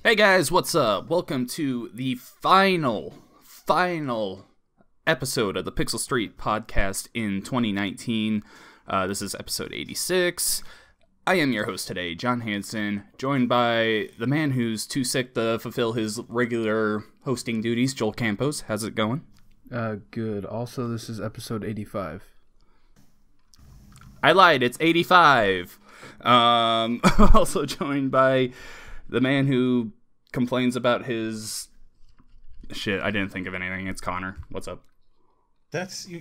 Hey guys, what's up? Welcome to the final episode of the Pixel Street podcast in 2019. This is episode 86. I am your host today, John Hansen, joined by the man who's too sick to fulfill his regular hosting duties, Joel Campos. How's it going? Good. Also, this is episode 85. I lied, it's 85. Also joined by the man who complains about his shit. I didn't think of anything. It's Connor. What's up?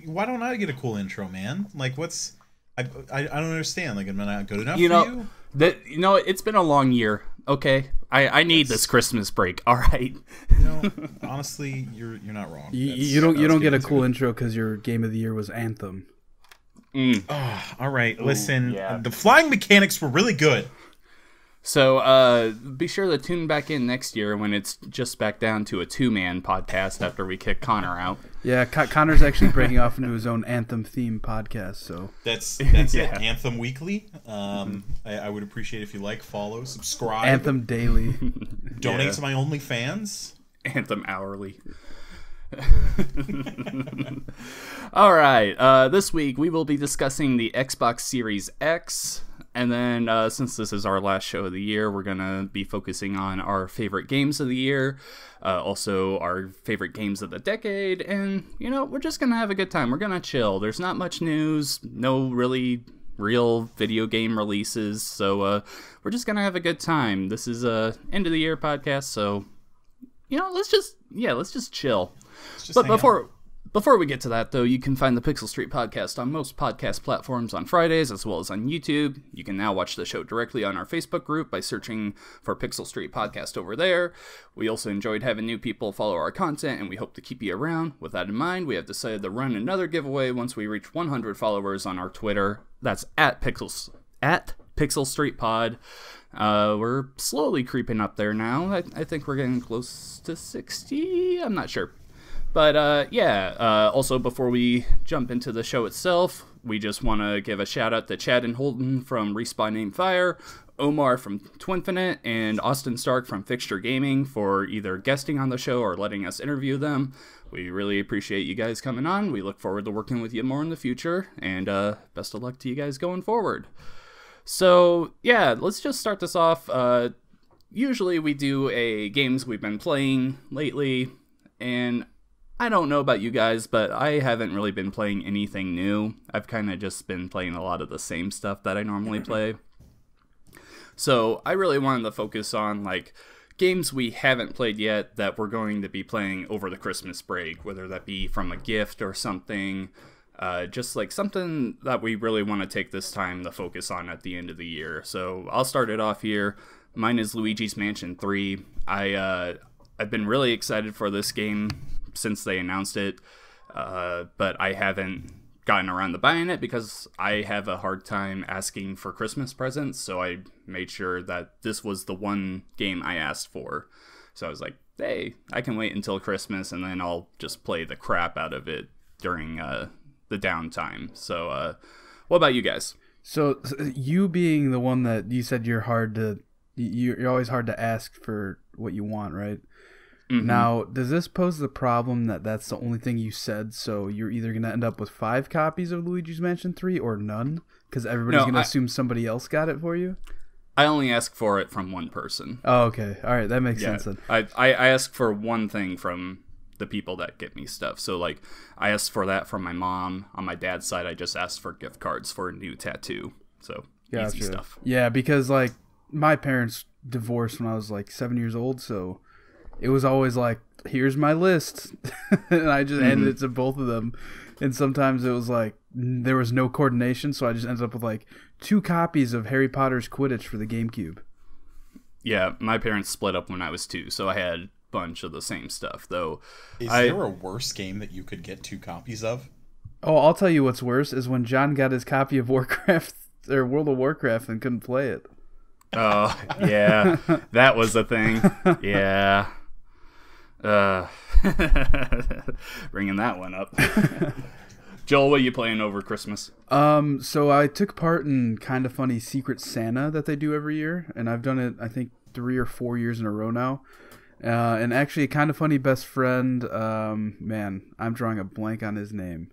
Why don't I get a cool intro, man? Like, I don't understand. Like, am I not good enough for you? It's been a long year. Okay, I need this Christmas break. All right. Honestly, you're not wrong. You don't get a cool intro because your game of the year was Anthem. Oh, all right. Listen, the flying mechanics were really good. So be sure to tune back in next year when it's just back down to a two-man podcast after we kick Connor out. Yeah, Connor's actually breaking off into his own Anthem theme podcast. So that's it. Anthem Weekly. I would appreciate if you follow, subscribe. Anthem Daily. Donate to my OnlyFans. Anthem Hourly. All right. This week we will be discussing the Xbox Series X. And then, since this is our last show of the year, we're going to be focusing on our favorite games of the year, also our favorite games of the decade, and, we're just going to have a good time. We're going to chill. There's not much news, no really real video game releases, so we're just going to have a good time. This is a end of the year podcast, so, let's just chill. But before we get to that, though, you can find the Pixel Street podcast on most podcast platforms on Fridays, as well as on YouTube. You can now watch the show directly on our Facebook group by searching for Pixel Street Podcast over there. We also enjoyed having new people follow our content, and we hope to keep you around. With that in mind, we have decided to run another giveaway once we reach 100 followers on our Twitter. That's at Pixel Street Pod. We're slowly creeping up there now. I think we're getting close to 60. I'm not sure. But, also before we jump into the show itself, we just want to give a shout out to Chad and Holden from Respawn Aim Fire, Omar from Twinfinite, and Austin Stark from Fixture Gaming for either guesting on the show or letting us interview them. We really appreciate you guys coming on. We look forward to working with you more in the future, and best of luck to you guys going forward. So, let's just start this off. Usually we do a games we've been playing lately, and I don't know about you guys, but I haven't really been playing anything new. I've kind of just been playing a lot of the same stuff that I normally play. So I really wanted to focus on games we haven't played yet that we're going to be playing over the Christmas break, whether that be from a gift or something. Just something that we really want to take this time to focus on at the end of the year. So I'll start it off here. Mine is Luigi's Mansion 3. I've been really excited for this game since they announced it, but I haven't gotten around to buying it because I have a hard time asking for Christmas presents, so I made sure that this was the one game I asked for. So I was like, hey, I can wait until Christmas, and then I'll just play the crap out of it during the downtime. So what about you guys? So you being the one that you said you're always hard to ask for what you want, right? Mm-hmm. Now, does this pose the problem that that's the only thing you said, so you're either going to end up with 5 copies of Luigi's Mansion 3 or none? Because everybody's going to assume somebody else got it for you? I only ask for it from one person. Oh, okay. All right, that makes sense then. I ask for one thing from the people that get me stuff. So, I asked for that from my mom. On my dad's side, I just asked for gift cards for a new tattoo. So, easy stuff. Yeah, because, my parents divorced when I was, 7 years old, so it was always here's my list. And I just handed it to both of them. And sometimes it was there was no coordination, so I just ended up with 2 copies of Harry Potter's Quidditch for the GameCube. Yeah, my parents split up when I was 2, so I had a bunch of the same stuff, though. Is there a worse game that you could get 2 copies of? Oh, I'll tell you what's worse is when John got his copy of Warcraft or World of Warcraft and couldn't play it. Oh, yeah. That was a thing. Yeah. Bringing that one up. Joel, what are you playing over Christmas? So I took part in Kind of Funny Secret Santa that they do every year, and I've done it, I think, 3 or 4 years in a row now. And actually, a kind of funny best friend. Man, I'm drawing a blank on his name.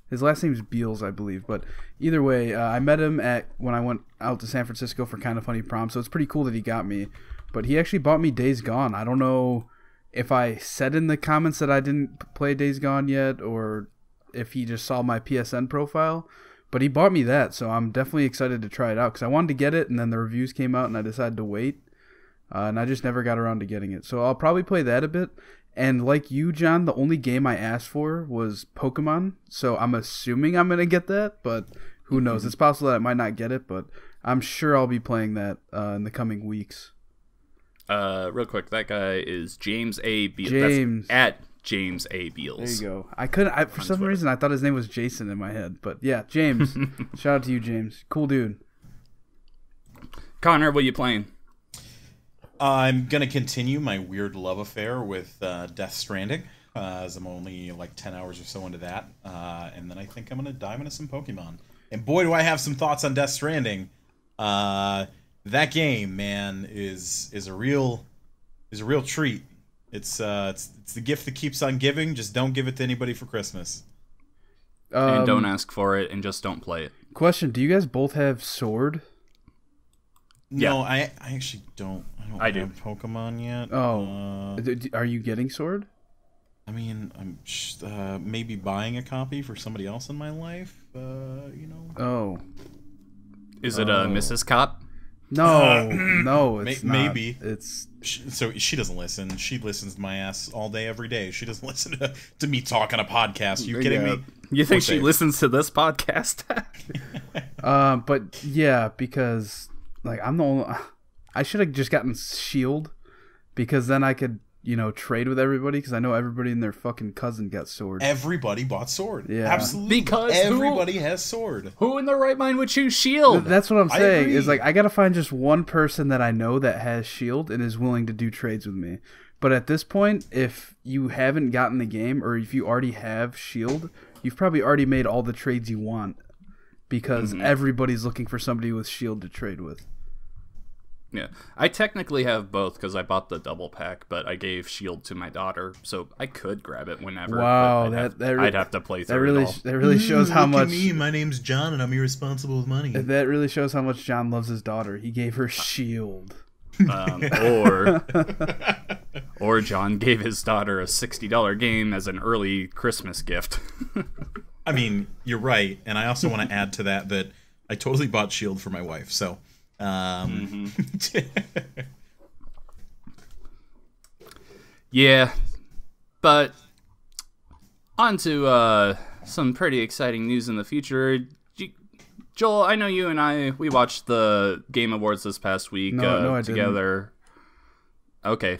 His last name's Beals, I believe. But either way, I met him when I went out to San Francisco for Kind of Funny Prom. So it's pretty cool that he got me. But he actually bought me Days Gone. I don't know if I said in the comments that I didn't play Days Gone yet, or if he just saw my PSN profile. But he bought me that, so I'm definitely excited to try it out. Because I wanted to get it, and then the reviews came out, and I decided to wait. And I just never got around to getting it. So I'll probably play that a bit. And like you, John, the only game I asked for was Pokemon. So I'm assuming I'm going to get that, but who knows? It's possible that I might not get it, but I'm sure I'll be playing that in the coming weeks. Real quick, that guy is James A. Beals. James. That's at James A. Beals. There you go. For some reason, I thought his name was Jason in my head. But yeah, James. Shout out to you, James. Cool dude. Connor, what are you playing? I'm going to continue my weird love affair with Death Stranding, as I'm only like 10 hours or so into that. And then I think I'm going to dive into some Pokemon. And boy, do I have some thoughts on Death Stranding. That game, man, is a real treat. It's the gift that keeps on giving. Just don't give it to anybody for Christmas. And don't ask for it, and just don't play it. Question, do you guys both have Sword? No, I actually don't. I don't do. have Pokemon yet. Oh, are you getting Sword? I mean, I'm maybe buying a copy for somebody else in my life. Oh, is it a Mrs. Cop? No, no, it's not. Maybe it's so she doesn't listen. She listens to my ass all day, every day. She doesn't listen to me talk on a podcast. Are you kidding me? You think she listens to this podcast? But yeah, because like I'm the only. I should have just gotten Shield, because then I could, trade with everybody, because I know everybody and their fucking cousin got Sword. Everybody bought Sword. Yeah. Absolutely. Because everybody has Sword. Who in their right mind would choose Shield? That's what I'm saying. agree. Is like I gotta find just one person that I know that has Shield and is willing to do trades with me. But at this point, if you haven't gotten the game, or if you already have Shield, you've probably already made all the trades you want, because everybody's looking for somebody with Shield to trade with. Yeah, I technically have both because I bought the double pack, but I gave Shield to my daughter, so I could grab it whenever. Wow, I'd have to play through it all. That really shows how much. Look at me, my name's John, and I'm irresponsible with money. That really shows how much John loves his daughter. He gave her Shield. Or John gave his daughter a $60 game as an early Christmas gift. I mean, you're right, and I also want to add to that I totally bought Shield for my wife, so. Yeah, but on to some pretty exciting news in the future. Joel, I know you and we watched the Game Awards this past week no, I together. Didn't. Okay.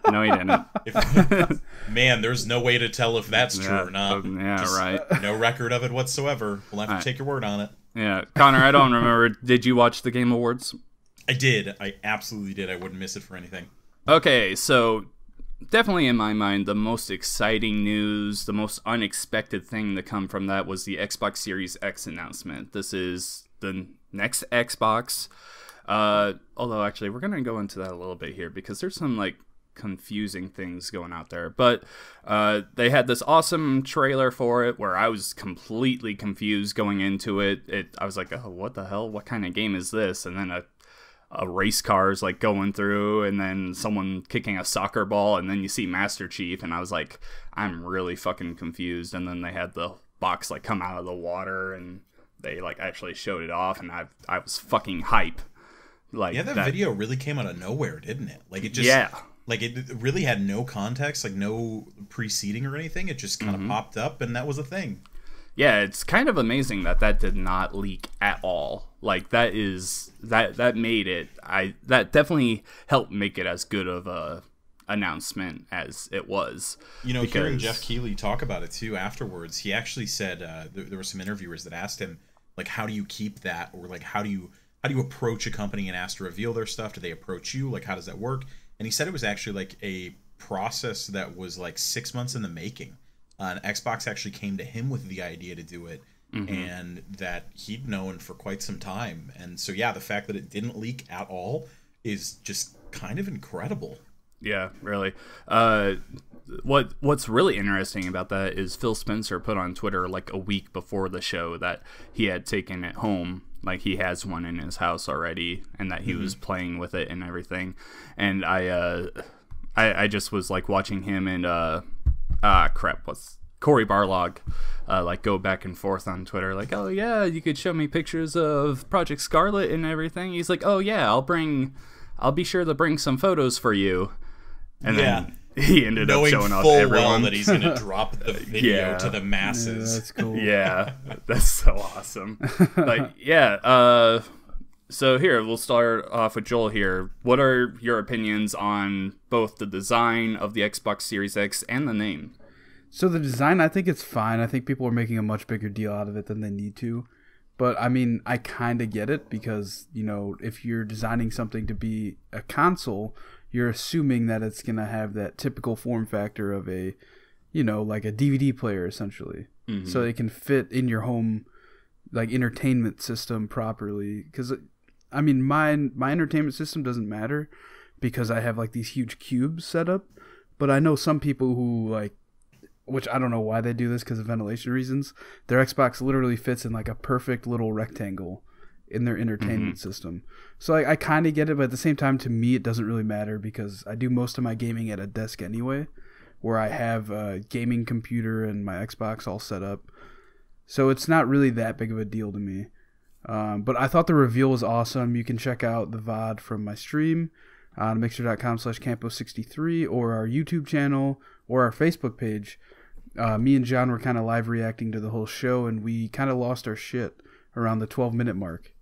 No, he didn't. Man, there's no way to tell if that's true or not. Yeah, Just right. No record of it whatsoever. We'll have to take your word on it. Yeah, Connor, I don't remember. Did you watch the Game Awards? I did. I absolutely did. I wouldn't miss it for anything. Okay, so definitely in my mind, the most exciting news, the most unexpected thing to come from that was the Xbox Series X announcement. This is the next Xbox. Although, actually, we're going to go into that a little bit here because there's some, confusing things going out there. But they had this awesome trailer for it where I was completely confused going into it. I was like, oh, what the hell? What kind of game is this? And then a race car is going through, and then someone kicking a soccer ball, and then you see Master Chief, and I was like, I'm really fucking confused. And then they had the box come out of the water, and they actually showed it off, and I was fucking hype. That video really came out of nowhere, didn't it? It just it really had no context, no preceding or anything. It just kind of popped up, and that was a thing. Yeah, it's kind of amazing that did not leak at all. That made it. That definitely helped make it as good of a announcement as it was. Hearing Jeff Keighley talk about it too afterwards, he actually said there were some interviewers that asked him how do you keep that, or how do you approach a company and ask to reveal their stuff? Do they approach you? How does that work? And he said it was actually a process that was 6 months in the making. And Xbox actually came to him with the idea to do it, and that he'd known for quite some time. And so, yeah, the fact that it didn't leak at all, is just kind of incredible. Yeah, really. What's really interesting about that is Phil Spencer put on Twitter like a week before the show that he had taken it home, like he has one in his house already, and that he was playing with it and everything. And I just was like watching him and what's Corey Barlog like go back and forth on Twitter, like, oh yeah, you could show me pictures of Project Scarlet and everything. He's like, oh yeah, I'll be sure to bring some photos for you. And then he ended up showing off everyone. Well that he's going to drop the video to the masses. Yeah, that's cool. Yeah, that's so awesome. But yeah, so here, we'll start off with Joel here. What are your opinions on both the design of the Xbox Series X and the name? So the design, I think it's fine. I think people are making a much bigger deal out of it than they need to. But, I mean, I kind of get it because, you know, if you're designing something to be a console, you're assuming that it's going to have that typical form factor of a, you know, like a DVD player, essentially. Mm-hmm. So it can fit in your home, like, entertainment system properly. Because, I mean, my entertainment system doesn't matter because I have, like, these huge cubes set up. But I know some people who, like, which I don't know why they do this because of ventilation reasons, their Xbox literally fits in, like, a perfect little rectangle in their entertainment system. So I kind of get it, but at the same time, to me, it doesn't really matter because I do most of my gaming at a desk anyway, where I have a gaming computer and my Xbox all set up. So it's not really that big of a deal to me. But I thought the reveal was awesome. You can check out the VOD from my stream on mixer.com/Campo63 or our YouTube channel or our Facebook page. Me and John were kind of live reacting to the whole show, and we kind of lost our shit around the 12-minute mark.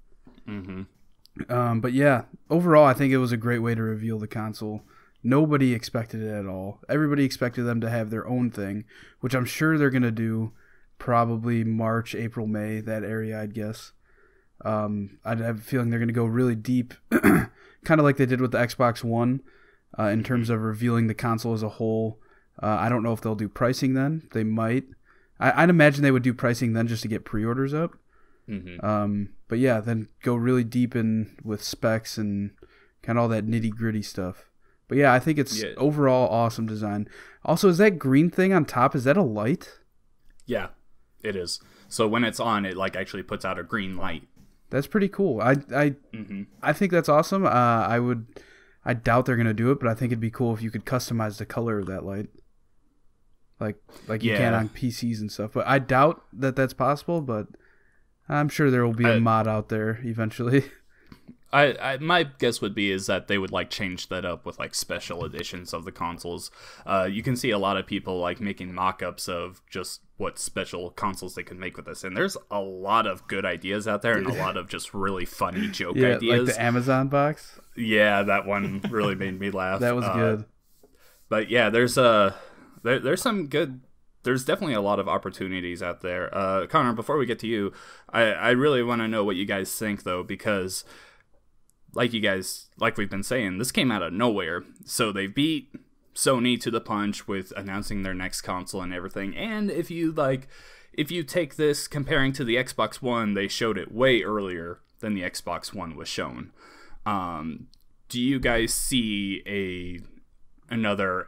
Mm-hmm. But yeah, overall, I think it was a great way to reveal the console. Nobody expected it at all. Everybody expected them to have their own thing, which I'm sure they're going to do probably March, April, May, that area, I'd guess. I have a feeling they're going to go really deep, kind of like they did with the Xbox One, in terms of revealing the console as a whole. I don't know if they'll do pricing then. They might. I'd imagine they would do pricing then just to get pre-orders up. Mm-hmm. But yeah, then go really deep in with specs and kind of all that nitty-gritty stuff. But yeah, I think it's overall awesome design. Also, is that green thing on top, is that a light? Yeah, it is. So when it's on, it like actually puts out a green light. That's pretty cool. I think that's awesome. I doubt they're going to do it, but I think it'd be cool if you could customize the color of that light. Like you can on PCs and stuff. But I doubt that that's possible, but I'm sure there will be a mod out there eventually. My guess would be is that they would like change that up with like special editions of the consoles. You can see a lot of people like making mock-ups of just what special consoles they could make with this, and there's a lot of good ideas out there and a lot of just really funny joke ideas. Like the Amazon box. Yeah, that one really made me laugh. That was good. But yeah, there's some good. There's definitely a lot of opportunities out there. Connor, before we get to you, I really want to know what you guys think though, because like we've been saying, this came out of nowhere. So they beat Sony to the punch with announcing their next console and everything. And if you take this comparing to the Xbox One, they showed it way earlier than the Xbox One was shown. Do you guys see another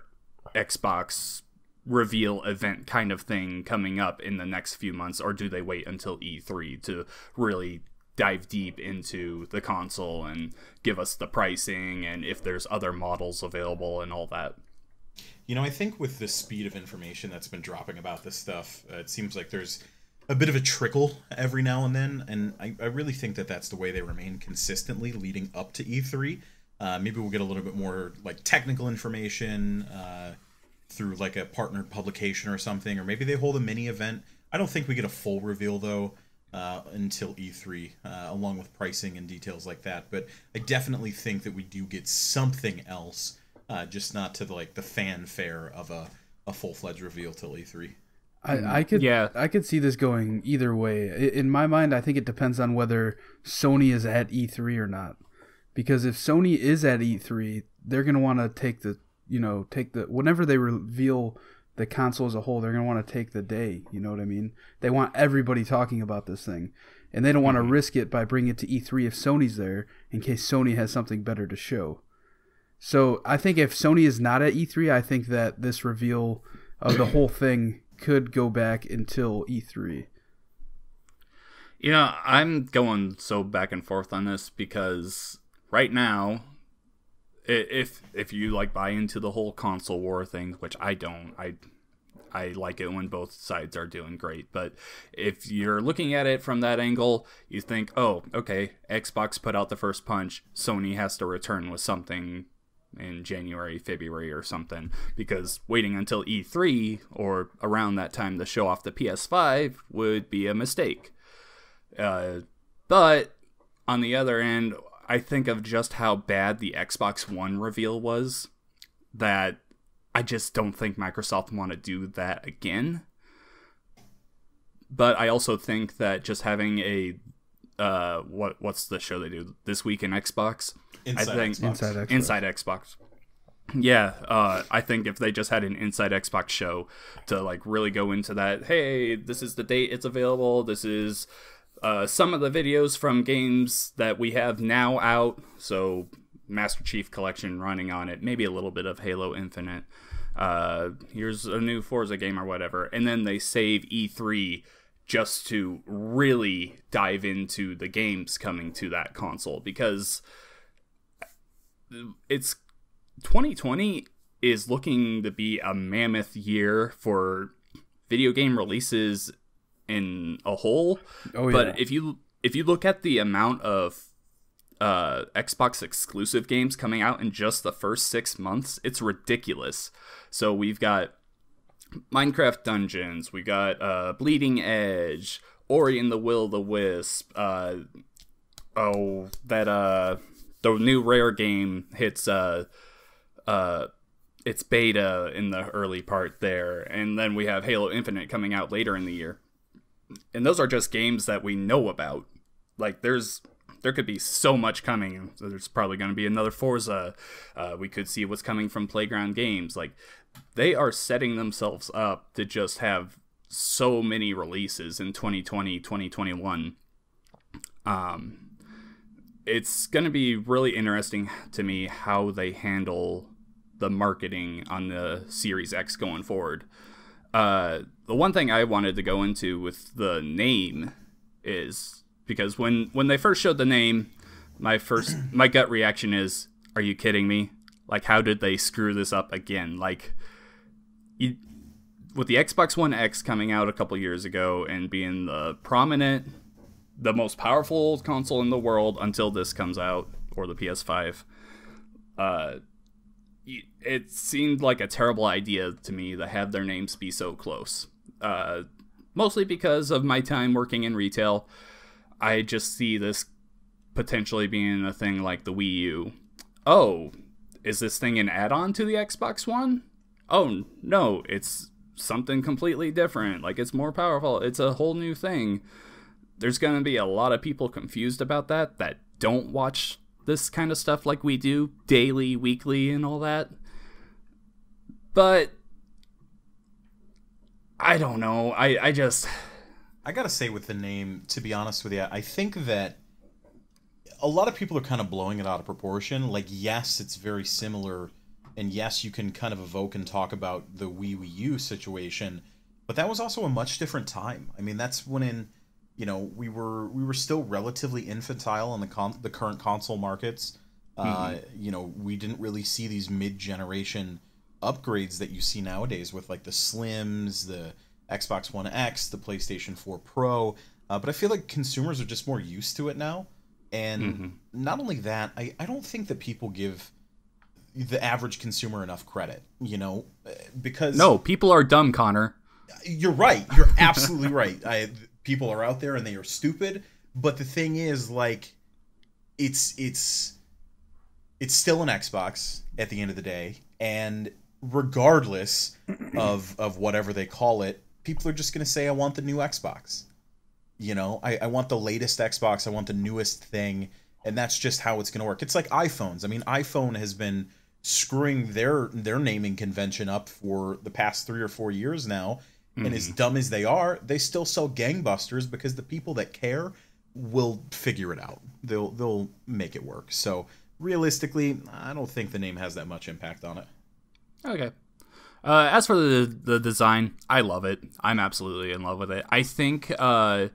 Xbox reveal event kind of thing coming up in the next few months, or do they wait until E3 to really dive deep into the console and give us the pricing and if there's other models available and all that? You know, I think with the speed of information that's been dropping about this stuff, it seems like there's a bit of a trickle every now and then, and I really think that that's the way they remain consistently leading up to E3. Maybe we'll get a little bit more like technical information through like a partnered publication or something, or maybe they hold a mini event. I don't think we get a full reveal though until E3, along with pricing and details like that. But I definitely think that we do get something else, just not to like the fanfare of a full-fledged reveal till E3. I could see this going either way. In my mind, I think it depends on whether Sony is at E3 or not. Because if Sony is at E3, they're going to want to take the whenever they reveal the console as a whole. They're going to want to take the day. You know what I mean? They want everybody talking about this thing. And they don't want to risk it by bringing it to E3 if Sony's there in case Sony has something better to show. So I think if Sony is not at E3, I think that this reveal of the whole thing could go back until E3. Yeah, I'm going so back and forth on this because right now, if you like buy into the whole console war thing, which I don't, I like it when both sides are doing great. But if you're looking at it from that angle, you think, oh, okay, Xbox put out the first punch, Sony has to return with something in January, February or something, because waiting until E3 or around that time to show off the PS5 would be a mistake. But on the other end, I think of just how bad the Xbox One reveal was, that I just don't think Microsoft want to do that again. But I also think that just having a what's the show they do this week in Xbox? Inside Xbox. Yeah, I think if they just had an Inside Xbox show to like really go into that, hey, this is the date it's available, this is some of the videos from games that we have now out, so Master Chief Collection running on it, maybe a little bit of Halo Infinite, here's a new Forza game or whatever, and then they save E3 just to really dive into the games coming to that console, because it's 2020 is looking to be a mammoth year for video game releases in a whole. Oh, yeah. But if you look at the amount of Xbox exclusive games coming out in just the first 6 months, it's ridiculous. So we've got Minecraft Dungeons, we got Bleeding Edge, Ori and the Will of the Wisp, the new Rare game hits its beta in the early part there, and then we have Halo Infinite coming out later in the year. And those are just games that we know about. Like there could be so much coming. There's probably going to be another Forza. We could see what's coming from Playground Games. Like they are setting themselves up to just have so many releases in 2020, 2021. It's going to be really interesting to me how they handle the marketing on the Series X going forward. The one thing I wanted to go into with the name is because when they first showed the name, my gut reaction is, are you kidding me? Like, how did they screw this up again? Like, with the Xbox One X coming out a couple years ago and being the most powerful console in the world until this comes out, or the PS5, it seemed like a terrible idea to me to have their names be so close. Mostly because of my time working in retail. I just see this potentially being a thing like the Wii U. Oh, is this thing an add-on to the Xbox One? Oh, no, it's something completely different. Like, it's more powerful. It's a whole new thing. There's going to be a lot of people confused about that don't watch this kind of stuff like we do, daily, weekly, and all that. But I don't know. I gotta say, with the name, to be honest with you, I think that a lot of people are kind of blowing it out of proportion. Like, yes, it's very similar, and yes, you can kind of evoke and talk about the Wii U situation, but that was also a much different time. I mean, that's when we were still relatively infantile in the current console markets. We didn't really see these mid-generation upgrades that you see nowadays with like the Slims, the Xbox One X, the PlayStation 4 Pro. But I feel like consumers are just more used to it now. And not only that, I don't think that people give the average consumer enough credit, because... No, people are dumb, Connor. You're right. You're absolutely right. People are out there and they are stupid. But the thing is, like, it's still an Xbox at the end of the day. And regardless of whatever they call it, people are just going to say, I want the new Xbox. I want the latest Xbox. I want the newest thing. And that's just how it's going to work. It's like iPhones. I mean, iPhone has been screwing their naming convention up for the past 3 or 4 years now. And as dumb as they are, they still sell gangbusters because the people that care will figure it out. They'll make it work. So realistically, I don't think the name has that much impact on it. Okay. As for the design, I love it. I'm absolutely in love with it. I think the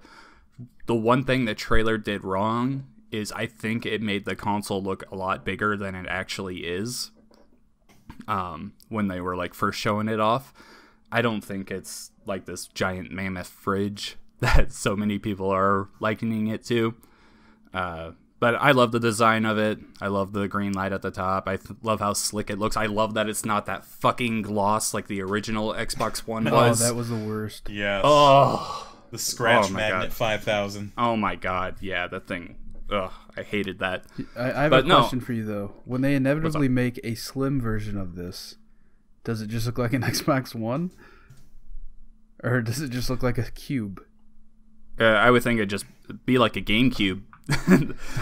one thing the trailer did wrong is I think it made the console look a lot bigger than it actually is. When they were like first showing it off, I don't think it's like this giant mammoth fridge that so many people are likening it to. But I love the design of it. I love the green light at the top. I love how slick it looks. I love that it's not that fucking gloss like the original Xbox One was. Oh, that was the worst. Yes. Oh, The Scratch God. Magnet 5000. Oh my god, yeah, that thing. Ugh, I hated that. I have a question for you, though. When they inevitably make a slim version of this, does it just look like an Xbox One? Or does it just look like a cube? I would think it'd just be like a GameCube.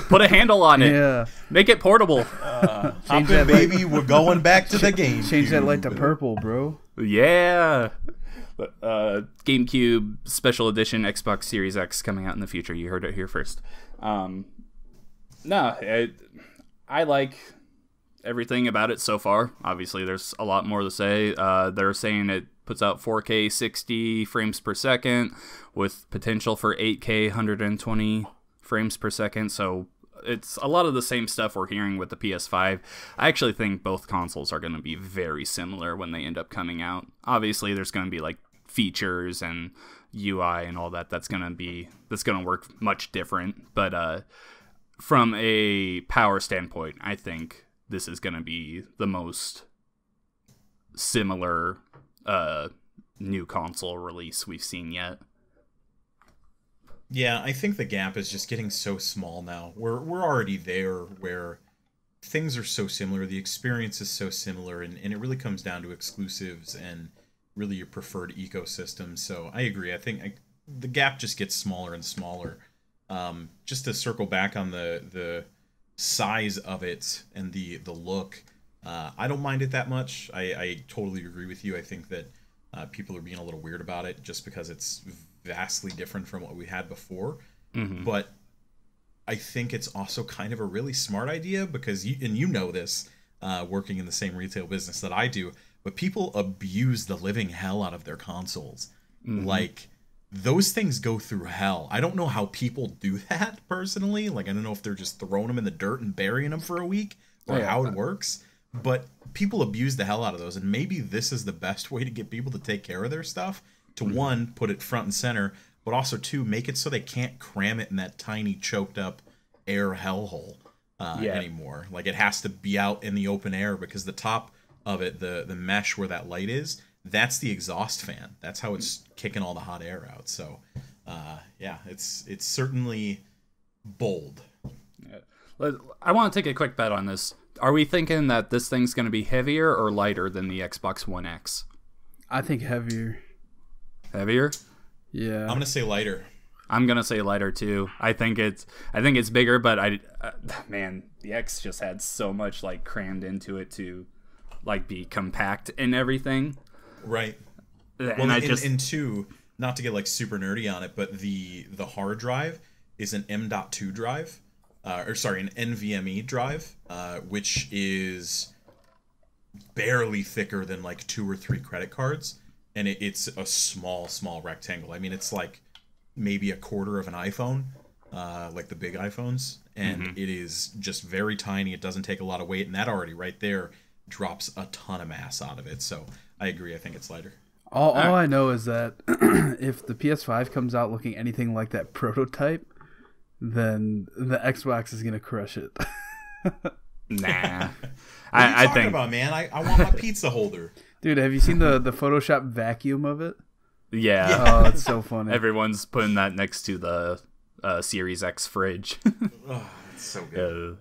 Put a handle on it. Yeah. Make it portable. Hop in, baby. We're going back to the game. Change that light to purple, bro. Yeah. GameCube Special Edition Xbox Series X coming out in the future. You heard it here first. I like everything about it so far. Obviously, there's a lot more to say. They're saying it puts out 4K 60 frames per second with potential for 8K 120 frames per second. So it's a lot of the same stuff we're hearing with the PS5. I actually think both consoles are going to be very similar when they end up coming out. Obviously, there's going to be like features and UI and all that's going to work much different. But from a power standpoint, I think this is going to be the most similar new console release we've seen yet. Yeah, I think the gap is just getting so small now. We're already there where things are so similar, the experience is so similar, and it really comes down to exclusives and really your preferred ecosystem. So I agree. I think the gap just gets smaller and smaller. Just to circle back on the size of it and the look, I don't mind it that much. I totally agree with you. I think that people are being a little weird about it just because it's vastly different from what we had before. Mm-hmm. But I think it's also kind of a really smart idea because you know this, working in the same retail business that I do, but people abuse the living hell out of their consoles. Mm-hmm. Like, those things go through hell. I don't know how people do that personally. Like, I don't know if they're just throwing them in the dirt and burying them for a week or how it works. But people abuse the hell out of those, and maybe this is the best way to get people to take care of their stuff. To one, put it front and center, but also two, make it so they can't cram it in that tiny choked up air hellhole anymore. Like, it has to be out in the open air because the top of it, the mesh where that light is, that's the exhaust fan. That's how it's kicking all the hot air out. So, it's certainly bold. Yeah. I want to take a quick bet on this. Are we thinking that this thing's going to be heavier or lighter than the Xbox One X? I think heavier. Heavier? Yeah. I'm gonna say lighter. I'm gonna say lighter too. I think it's bigger, but man, the X just had so much like crammed into it to like be compact and everything. Right. And and two, not to get like super nerdy on it, but the hard drive is an M.2 drive, an NVMe drive, which is barely thicker than like 2 or 3 credit cards. And it's a small rectangle. I mean, it's like maybe a quarter of an iPhone, like the big iPhones. And it is just very tiny. It doesn't take a lot of weight. And that already right there drops a ton of mass out of it. So I agree. I think it's lighter. All I know is that if the PS5 comes out looking anything like that prototype, then the Xbox is going to crush it. Nah. What are you talking about, man? I want my pizza holder. Dude, have you seen the Photoshop vacuum of it? Yeah. Oh, it's so funny. Everyone's putting that next to the Series X fridge. Oh, it's so good.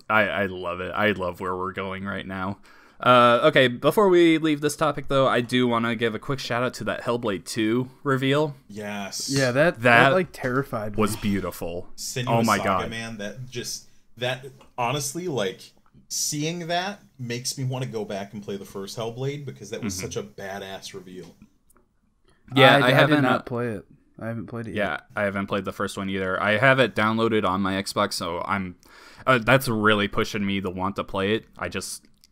I love it. I love where we're going right now. Okay, before we leave this topic, though, I do want to give a quick shout out to that Hellblade 2 reveal. Yes. Yeah, that like terrified me. Was beautiful. Senua's oh my Saga, god, man! That honestly, like, seeing that makes me want to go back and play the first Hellblade because that was such a badass reveal. Yeah, I did not play it. I haven't played it yet. Yeah, I haven't played the first one either. I have it downloaded on my Xbox, so I'm that's really pushing me to want to play it.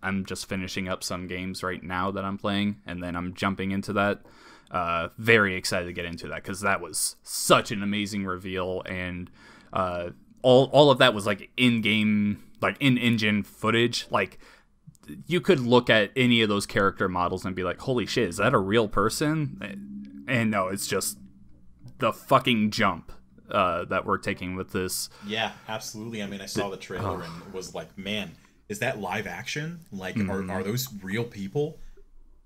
I'm just finishing up some games right now that I'm playing, and then I'm jumping into that. Very excited to get into that because that was such an amazing reveal, and all of that was like in-game, like in-engine footage. Like, you could look at any of those character models and be like, holy shit, is that a real person? And no, it's just the fucking jump that we're taking with this. Yeah, absolutely. I mean, I saw the trailer and was like, man, is that live action? Like, are those real people?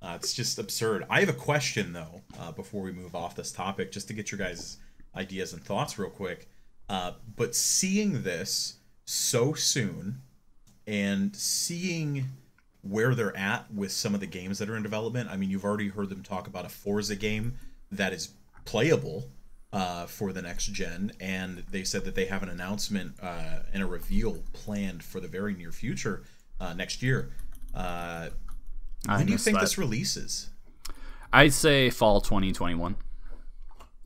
It's just absurd. I have a question, though, before we move off this topic, just to get your guys' ideas and thoughts real quick. But seeing this so soon and seeing where they're at with some of the games that are in development, I mean, you've already heard them talk about a Forza game that is playable for the next gen, and they said that they have an announcement and a reveal planned for the very near future next year. When do you think this releases? I'd say fall 2021.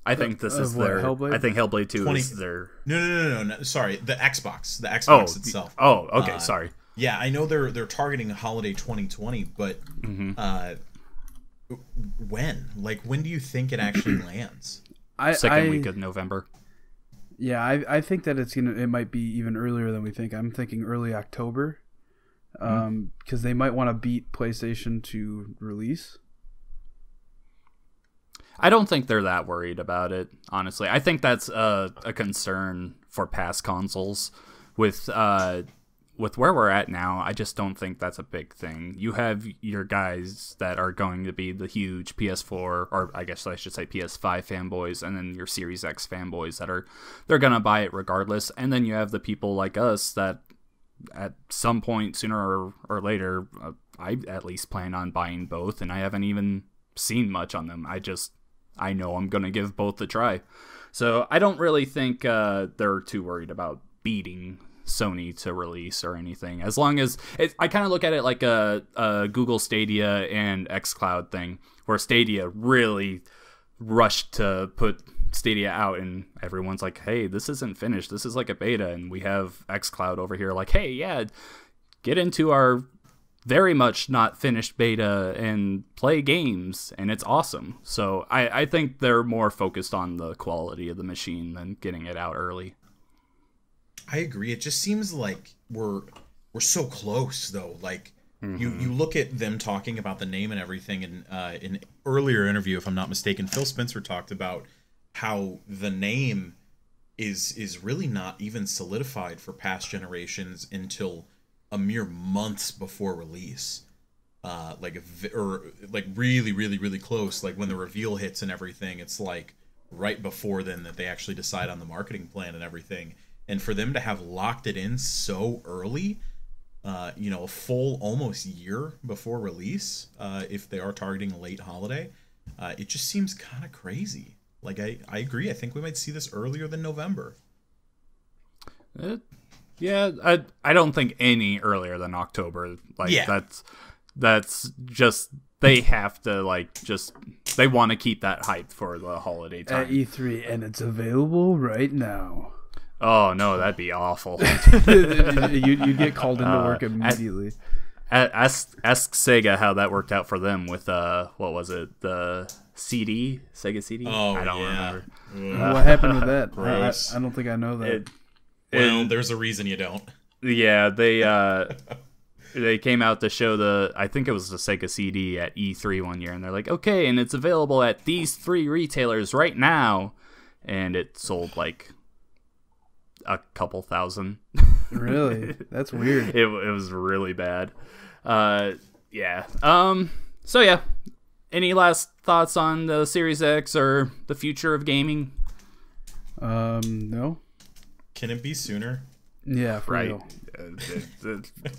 I think this is their. Hellblade? I think Hellblade 2 is their. No. Sorry, the Xbox itself. Oh, okay. Sorry. Yeah, I know they're targeting holiday 2020, but when? Like, when do you think it actually lands? Second week of November. Yeah, I think that it might be even earlier than we think. I'm thinking early October, because they might want to beat PlayStation to release. I don't think they're that worried about it, honestly. I think that's a concern for past consoles. With where we're at now, I just don't think that's a big thing. You have your guys that are going to be the huge PS4, or I guess I should say PS5 fanboys, and then your Series X fanboys they're going to buy it regardless. And then you have the people like us that at some point, sooner or later, I at least plan on buying both, and I haven't even seen much on them. I know I'm going to give both a try. So I don't really think they're too worried about beating Sony to release or anything. As long as I kind of look at it like a Google Stadia and xCloud thing, where Stadia really rushed to put Stadia out, and everyone's like, hey, this isn't finished. This is like a beta. And we have xCloud over here like, hey, yeah, get into our very much not finished beta and play games, and it's awesome. So I think they're more focused on the quality of the machine than getting it out early. I agree. It just seems like we're so close, though. Like, you look at them talking about the name and everything, and in an earlier interview, if I'm not mistaken, Phil Spencer talked about how the name is really not even solidified for past generations until a mere months before release, really, really, really close. Like, when the reveal hits and everything, it's like right before then that they actually decide on the marketing plan and everything. And for them to have locked it in so early, a full almost year before release, if they are targeting a late holiday, it just seems kind of crazy. Like, I agree. I think we might see this earlier than November. Yeah, I don't think any earlier than October. Like, yeah. That's just, they have to, they want to keep that hype for the holiday time. At E3, and it's available right now. Oh, no, that'd be awful. you get called into work immediately. Ask Sega how that worked out for them with, what was it, the CD? Sega CD? Oh, I don't remember. What happened with that? I don't think I know that. There's a reason you don't. Yeah, they came out to show I think it was the Sega CD at E3 one year, and they're like, okay, and it's available at these 3 retailers right now, and it sold like a couple thousand. Really? That's weird. It was really bad. Yeah. So yeah, any last thoughts on the Series X or the future of gaming? No. Can it be sooner? Yeah, for real.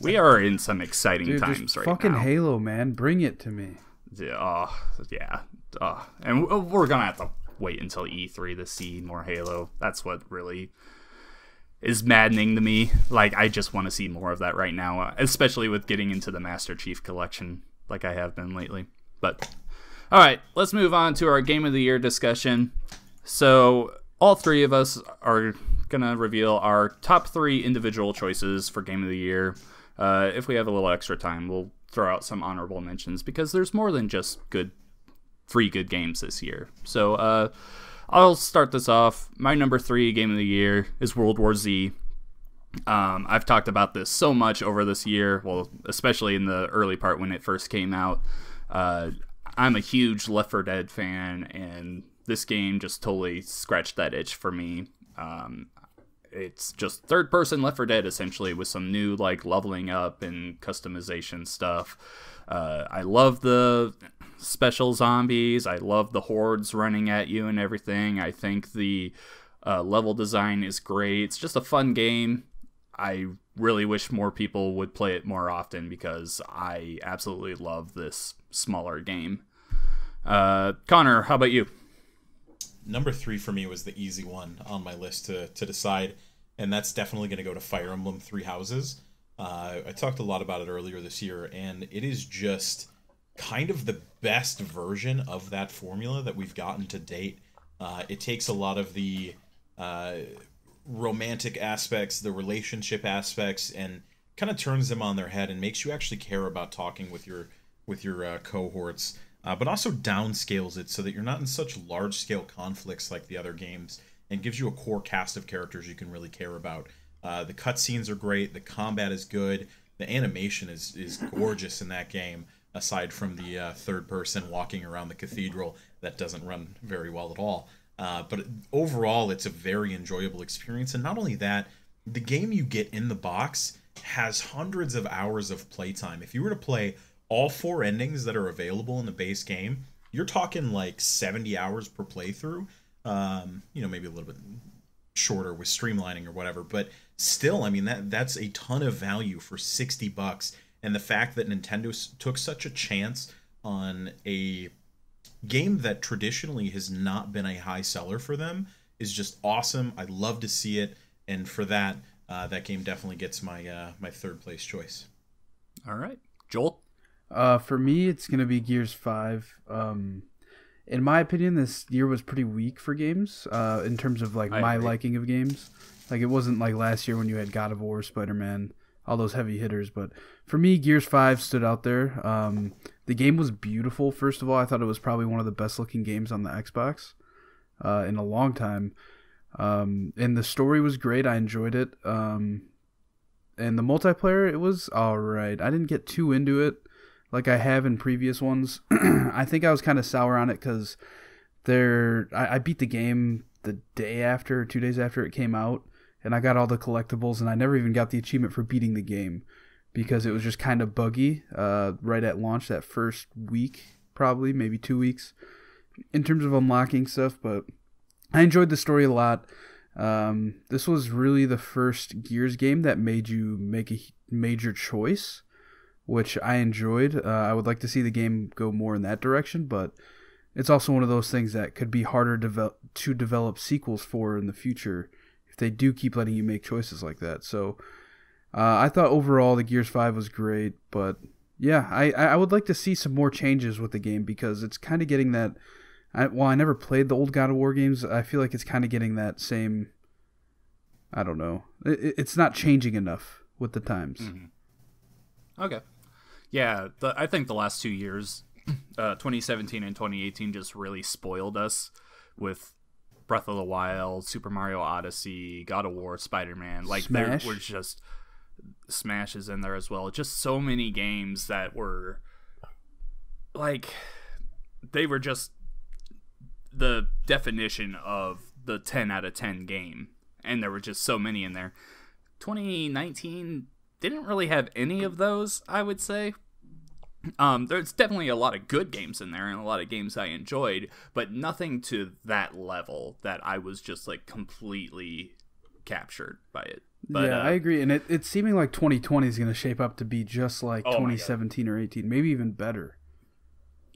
We are in some exciting times right now. Fucking Halo, man. Bring it to me. Yeah. And we're going to have to wait until E3 to see more Halo. That's what really... is maddening to me. Like, I just want to see more of that right now, especially with getting into the Master Chief Collection like I have been lately. But, all right, let's move on to our Game of the Year discussion. So, all three of us are going to reveal our top 3 individual choices for Game of the Year. If we have a little extra time, we'll throw out some honorable mentions, because there's more than just 3 good games this year. So, I'll start this off. My number 3 Game of the Year is World War Z. I've talked about this so much over this year, well, especially in the early part when it first came out. I'm a huge Left 4 Dead fan, and this game just totally scratched that itch for me. It's just third-person Left 4 Dead, essentially, with some new leveling up and customization stuff. I love the special zombies. I love the hordes running at you and everything. I think the level design is great. It's just a fun game. I really wish more people would play it more often, because I absolutely love this smaller game. Connor, how about you? Number 3 for me was the easy one on my list to decide, and that's definitely going to go to Fire Emblem Three Houses. I talked a lot about it earlier this year, and it is just kind of the best version of that formula that we've gotten to date. It takes a lot of the romantic aspects, the relationship aspects, and kind of turns them on their head and makes you actually care about talking with your cohorts. But also downscales it so that you're not in such large-scale conflicts like the other games, and gives you a core cast of characters you can really care about. The cutscenes are great, the combat is good, the animation is gorgeous in that game, aside from the third person walking around the cathedral that doesn't run very well at all. But overall, it's a very enjoyable experience, and not only that, the game you get in the box has hundreds of hours of playtime. If you were to play all 4 endings that are available in the base game, you're talking 70 hours per playthrough. Maybe a little bit shorter with streamlining or whatever, but still, I mean, that's a ton of value for $60. And the fact that Nintendo took such a chance on a game that traditionally has not been a high seller for them is just awesome. I love to see it, and for that, that game definitely gets my my 3rd place choice. All right, Joel. For me, it's gonna be Gears 5. In my opinion, this year was pretty weak for games. In terms of my liking of games, it wasn't like last year when you had God of War, Spider-Man, all those heavy hitters. But for me, Gears 5 stood out there. The game was beautiful. First of all, I thought it was probably one of the best looking games on the Xbox in a long time. And the story was great. I enjoyed it. And the multiplayer, it was all right. I didn't get too into it like I have in previous ones. I think I was kind of sour on it because I beat the game the day after, 2 days after it came out, and I got all the collectibles, and I never even got the achievement for beating the game because it was just kind of buggy right at launch, that first week, probably, maybe 2 weeks, in terms of unlocking stuff. But I enjoyed the story a lot. This was really the first Gears game that made you make a major choice, which I enjoyed. I would like to see the game go more in that direction, but it's also one of those things that could be harder to develop sequels for in the future if they do keep letting you make choices like that. So I thought overall the Gears 5 was great, but yeah, I would like to see some more changes with the game, because it's kind of getting that... While I never played the old God of War games, I feel like it's kind of getting that same... I don't know. It's not changing enough with the times. Mm-hmm. Okay. Yeah, I think the last 2 years, 2017 and 2018, just really spoiled us with Breath of the Wild, Super Mario Odyssey, God of War, Spider-Man. Smash. We're just... Smash is in there as well. Just so many games that were... they were just the definition of the 10 out of 10 game. And there were just so many in there. 2019... didn't really have any of those, I would say. There's definitely a lot of good games in there and a lot of games I enjoyed, but nothing to that level that I was just completely captured by it. But, yeah, I agree. And it's seeming like 2020 is going to shape up to be just like 2017 or 18, maybe even better.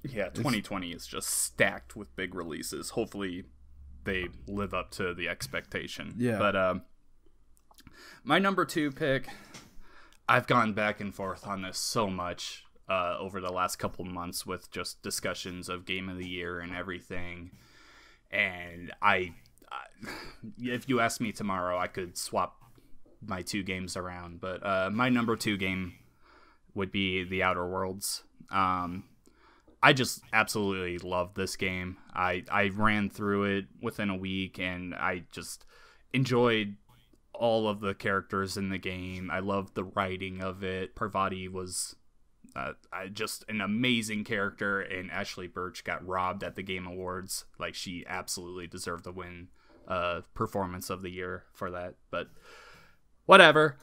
Yeah, 2020 is just stacked with big releases. Hopefully they live up to the expectation. Yeah. But My number 2 pick, I've gone back and forth on this so much over the last couple months with just discussions of Game of the Year and everything. And if you ask me tomorrow, I could swap my 2 games around. But my number 2 game would be The Outer Worlds. I just absolutely love this game. I ran through it within a week, and I just enjoyed all of the characters in the game. I loved the writing of it. Parvati was just an amazing character, and Ashley Birch got robbed at the Game Awards. Like, she absolutely deserved the win performance of the year for that. But whatever.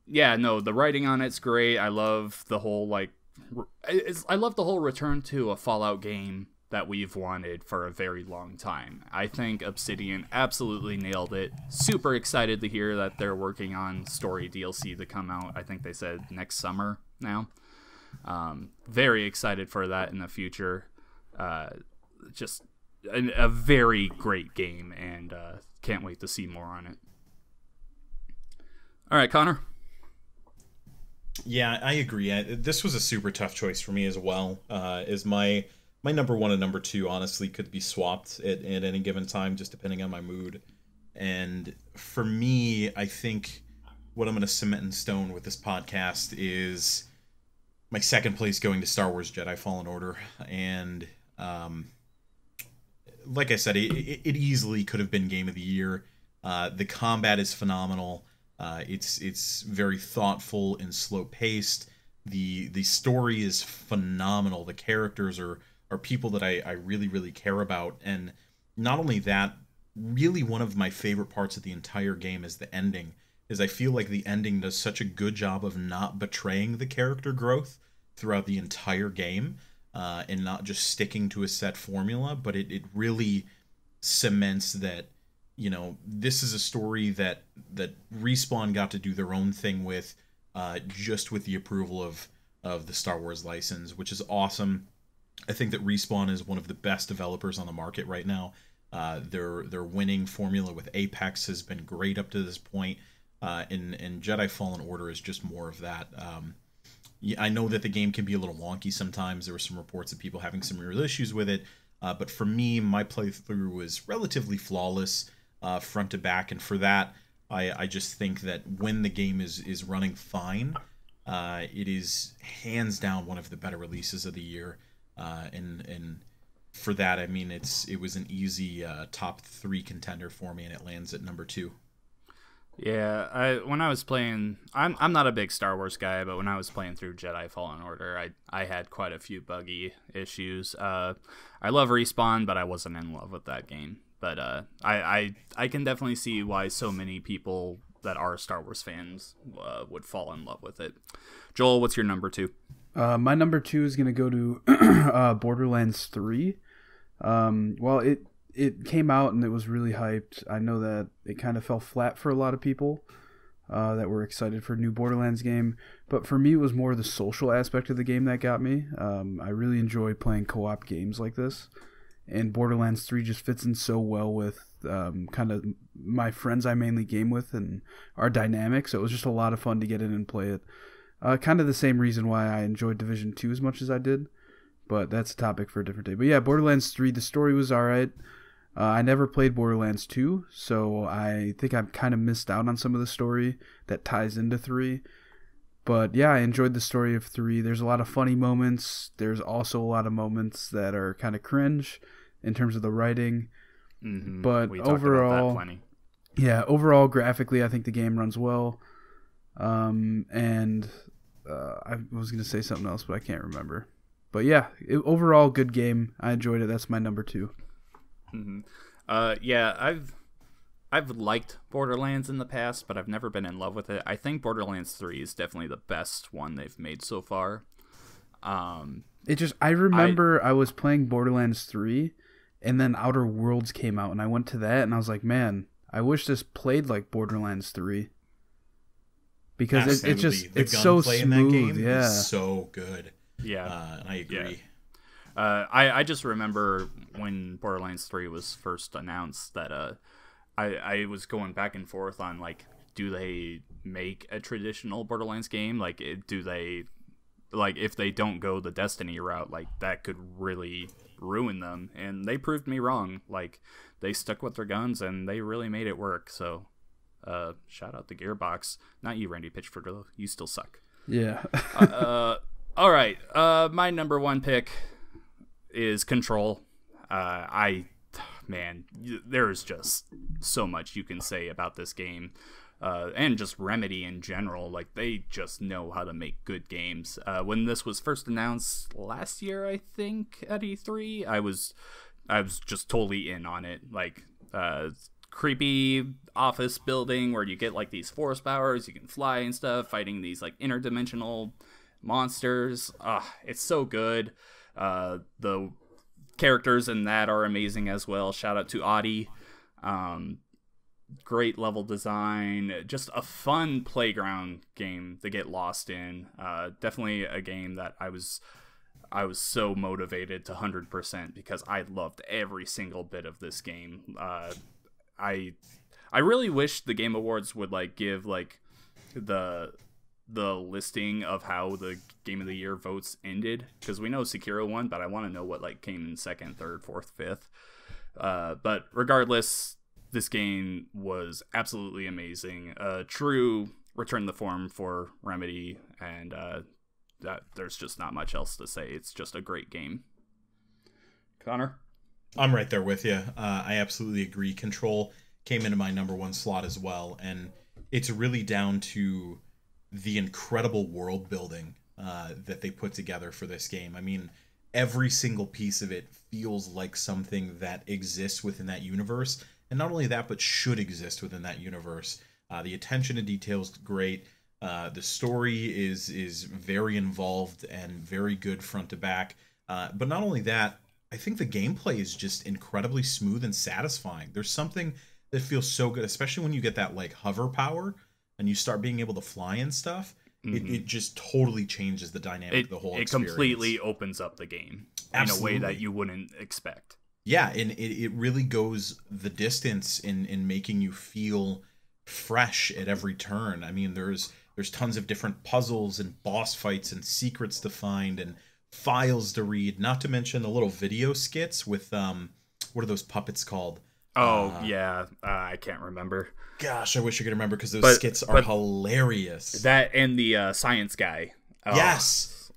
Yeah, no, the writing on it's great. I love the whole I love the whole return to a Fallout game that we've wanted for a very long time. I think Obsidian absolutely nailed it. Super excited to hear that they're working on story DLC to come out. I think they said next summer now. Very excited for that in the future. Just a very great game, and can't wait to see more on it. All right, Connor. Yeah, I agree. This was a super tough choice for me as well. Is my number 1 and number 2 honestly could be swapped at any given time, just depending on my mood. And for me, I think what I'm going to cement in stone with this podcast is my second place going to Star Wars Jedi Fallen Order. And like I said, it easily could have been Game of the Year. The combat is phenomenal. It's very thoughtful and slow paced. The story is phenomenal. The characters are people that I really, really care about. And not only that, really one of my favorite parts of the entire game is the ending. Is I feel like the ending does such a good job of not betraying the character growth throughout the entire game, and not just sticking to a set formula, but it really cements that, you know, this is a story that Respawn got to do their own thing with, just with the approval of the Star Wars license, which is awesome. I think that Respawn is one of the best developers on the market right now. Their winning formula with Apex has been great up to this point, and Jedi Fallen Order is just more of that. I know that the game can be a little wonky sometimes. There were some reports of people having some real issues with it, but for me, my playthrough was relatively flawless. Front to back, and for that, I just think that when the game is running fine, it is hands down one of the better releases of the year, and for that, I mean, it was an easy top 3 contender for me, and it lands at number 2. Yeah, when I was playing, I'm not a big Star Wars guy, but when I was playing through Jedi Fallen Order, I had quite a few buggy issues. I love Respawn, but I wasn't in love with that game. But I can definitely see why so many people that are Star Wars fans would fall in love with it. Joel, what's your number 2? My number 2 is going to go to Borderlands 3. Well, it came out and it was really hyped. I know that it kind of fell flat for a lot of people that were excited for a new Borderlands game. But for me, it was more the social aspect of the game that got me. I really enjoy playing co-op games like this. And Borderlands 3 just fits in so well with kind of my friends I mainly game with and our dynamic. So it was just a lot of fun to get in and play it. Kind of the same reason why I enjoyed Division 2 as much as I did. But that's a topic for a different day. But yeah, Borderlands 3, the story was alright. I never played Borderlands 2, so I think I've kind of missed out on some of the story that ties into 3. But yeah, I enjoyed the story of 3. There's a lot of funny moments. There's also a lot of moments that are kind of cringe in terms of the writing. Mm-hmm. But we overall, talked about that plenty. Yeah, overall, graphically, I think the game runs well. And I was going to say something else, but I can't remember. But yeah, overall, good game. I enjoyed it. That's my number 2. Mm-hmm. Yeah, I've liked Borderlands in the past, but I've never been in love with it. I think Borderlands 3 is definitely the best one they've made so far. I remember I was playing Borderlands 3, and then Outer Worlds came out, and I went to that, and I was like, man, I wish this played like Borderlands 3. Because it's so smooth. In that game is so good. Yeah, I agree. Yeah. I just remember when Borderlands 3 was first announced that I was going back and forth on like, do they make a traditional Borderlands game? Like, do they, like, if they don't go the Destiny route, like that could really ruin them. And they proved me wrong. Like, they stuck with their guns and they really made it work. So, shout out to Gearbox. Not you, Randy Pitchford, though. You still suck. Yeah. All right. My number one pick is Control. Man, there's just so much you can say about this game. And just Remedy in general. Like, they just know how to make good games. When this was first announced last year, I think, at E3, I was just totally in on it. Like, creepy office building where you get like these force powers, you can fly and stuff, fighting these like interdimensional monsters. It's so good. The characters in that are amazing as well. Shout out to Audi. Great level design, just a fun playground game to get lost in. Definitely a game that I was so motivated to 100% because I loved every single bit of this game. I really wish the Game Awards would like give like the listing of how the Game of the Year votes ended, because we know Sekiro won, but I want to know what like came in second, third, fourth, fifth. But regardless, this game was absolutely amazing. True return to the form for Remedy, and that there's just not much else to say. It's just a great game. Connor? I'm right there with you. I absolutely agree. Control came into my number one slot as well, and it's really down to the incredible world building that they put together for this game. I mean, every single piece of it feels like something that exists within that universe, and not only that, but should exist within that universe. The attention to detail is great. The story is very involved and very good front to back. But not only that, I think the gameplay is just incredibly smooth and satisfying. There's something that feels so good, especially when you get that like hover power and you start being able to fly and stuff. Mm-hmm. It just totally changes the dynamic of the whole experience. It completely opens up the game. Absolutely. In a way that you wouldn't expect. Yeah, and it really goes the distance in making you feel fresh at every turn. I mean, there's tons of different puzzles and boss fights and secrets to find and files to read, not to mention the little video skits with what are those puppets called? I can't remember. Gosh, I wish I could remember, because those skits are hilarious. That and the science guy. Yes.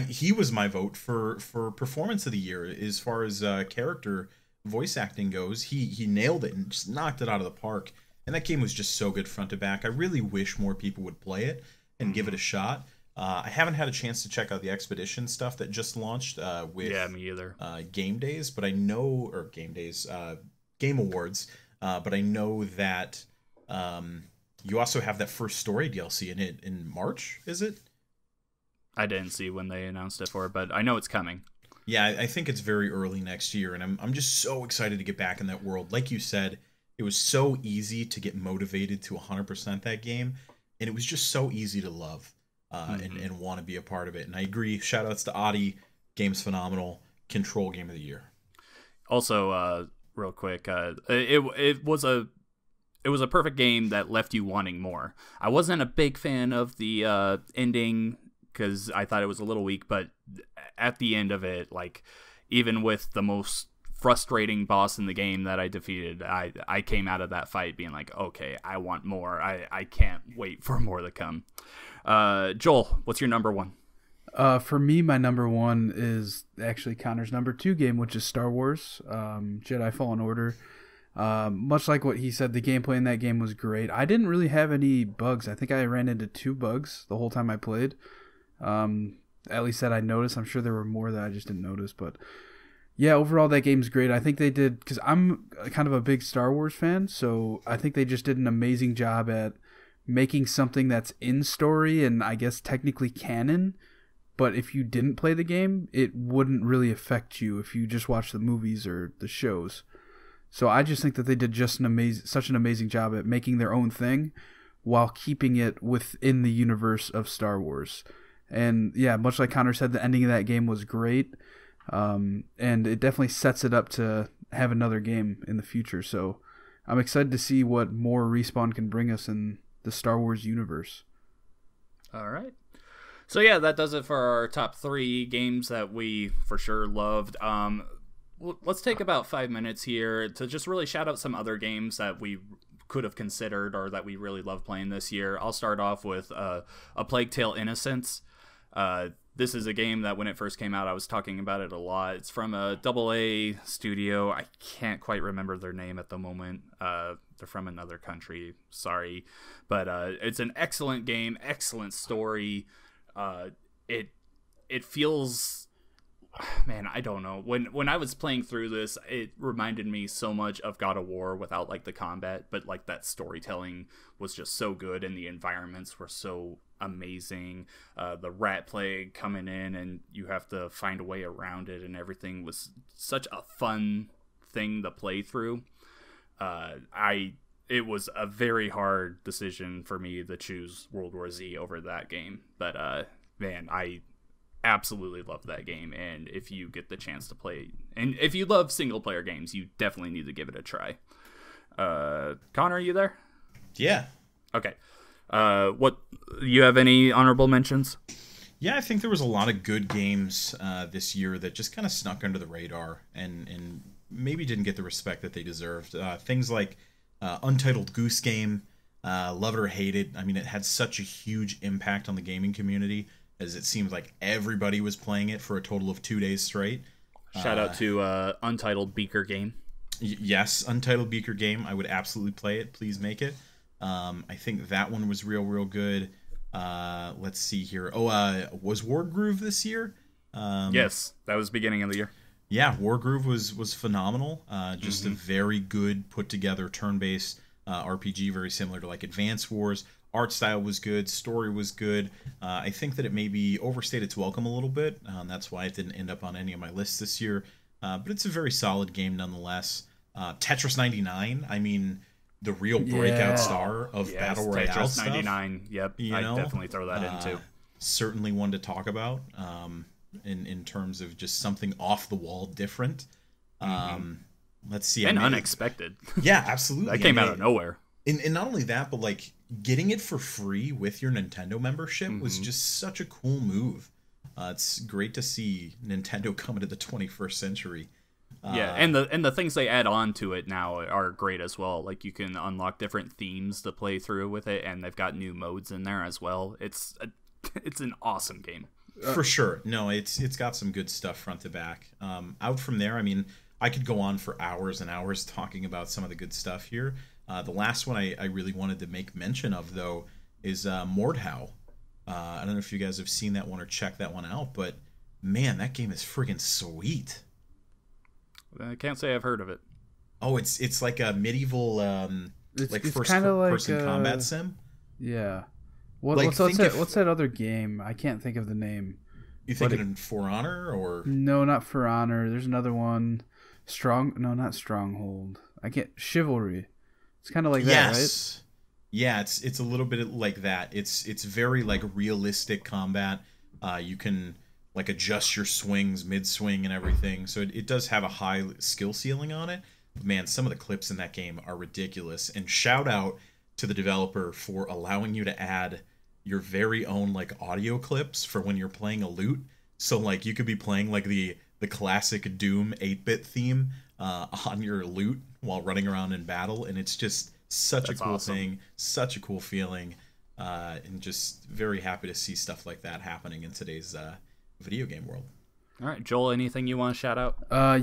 He was my vote for performance of the year as far as character voice acting goes. He nailed it and just knocked it out of the park. And that game was just so good front to back. I really wish more people would play it and give it a shot. I haven't had a chance to check out the Expedition stuff that just launched with me either. Game Days, but I know, or Game Days, Game Awards, but I know that you also have that first story DLC in it in March, is it? I didn't see when they announced it for, but I know it's coming. Yeah, I think it's very early next year, and I'm just so excited to get back in that world. Like you said, it was so easy to get motivated to 100% that game, and it was just so easy to love and want to be a part of it. And I agree. Shout outs to Audi. Game's phenomenal. Control Game of the Year. Also, real quick, it was a perfect game that left you wanting more. I wasn't a big fan of the ending because I thought it was a little weak, but at the end of it, like, even with the most frustrating boss in the game that I defeated, I came out of that fight being like, okay, I want more. I can't wait for more to come. Joel, what's your number one? For me, my number one is actually Connor's number two game, which is Star Wars Jedi Fallen Order. Much like what he said, the gameplay in that game was great. I didn't really have any bugs. I think I ran into 2 bugs the whole time I played. At least that I noticed. I'm sure there were more that I just didn't notice. But yeah, overall, that game's great. I think they did, because I'm kind of a big Star Wars fan, so I think they just did an amazing job at making something that's in story and I guess technically canon. But if you didn't play the game, it wouldn't really affect you if you just watch the movies or the shows. So I just think that they did just such an amazing job at making their own thing while keeping it within the universe of Star Wars. And yeah, much like Connor said, the ending of that game was great. And it definitely sets it up to have another game in the future. So I'm excited to see what more Respawn can bring us in the Star Wars universe. All right. So yeah, that does it for our top 3 games that we for sure loved. Let's take about 5 minutes here to just really shout out some other games that we could have considered or that we really love playing this year. I'll start off with A Plague Tale: Innocence. This is a game that when it first came out, I was talking about it a lot. It's from a AA studio. I can't quite remember their name at the moment. They're from another country. Sorry. But it's an excellent game, excellent story. It feels... Man, I don't know. When I was playing through this, it reminded me so much of God of War without like the combat, but like that storytelling was just so good and the environments were so amazing. The rat plague coming in and you have to find a way around it and everything was such a fun thing to play through. It was a very hard decision for me to choose World War Z over that game, but man, I absolutely love that game, and if you get the chance to play, and if you love single player games, you definitely need to give it a try. Connor, are you there? Yeah. Okay. What, you have any honorable mentions? Yeah, I think there was a lot of good games this year that just kind of snuck under the radar and maybe didn't get the respect that they deserved. Things like Untitled Goose Game, love it or hate it. I mean, it had such a huge impact on the gaming community, as it seems like everybody was playing it for a total of 2 days straight. Shout out to Untitled Beaker Game. Yes, Untitled Beaker Game. I would absolutely play it. Please make it. I think that one was real good. Let's see here. Was Wargroove this year? Yes, that was beginning of the year. Yeah, Wargroove was phenomenal. Just a very good put together turn-based RPG, very similar to like Advance Wars. Art style was good, story was good. I think that it maybe overstayed its welcome a little bit. That's why it didn't end up on any of my lists this year. But it's a very solid game nonetheless. Tetris 99, I mean, the real breakout star of Battle Royale Tetris stuff. 99, yep, I definitely throw that in too. Certainly one to talk about in terms of just something off the wall different. Let's see. And unexpected. Yeah, absolutely. That came out of nowhere. And not only that, but like getting it for free with your Nintendo membership was just such a cool move. It's great to see Nintendo come into the 21st century. Yeah, and the things they add on to it now are great as well. Like you can unlock different themes to play through with it, and they've got new modes in there as well. It's an awesome game. For sure. No, it's got some good stuff front to back. Out from there, I mean, I could go on for hours and hours talking about some of the good stuff here. The last one I really wanted to make mention of, though, is Mordhau. I don't know if you guys have seen that one or checked that one out, but man, that game is friggin' sweet. I can't say I've heard of it. Oh, it's like a medieval It's first kind of like person combat sim. Yeah. Like, What's that other game? I can't think of the name. You thinking For Honor or no? Not For Honor. There's another one. Not Stronghold. I can't. Chivalry. It's kind of like that, right? Yeah, it's a little bit like that. It's very like realistic combat. You can like adjust your swings mid-swing and everything. So it does have a high skill ceiling on it. But man, some of the clips in that game are ridiculous. And shout out to the developer for allowing you to add your very own like audio clips for when you're playing a loot. So like you could be playing like the classic Doom 8-bit theme on your loot while running around in battle, and it's just such a cool thing, such a cool feeling, and just very happy to see stuff like that happening in today's video game world. All right, Joel, anything you want to shout out?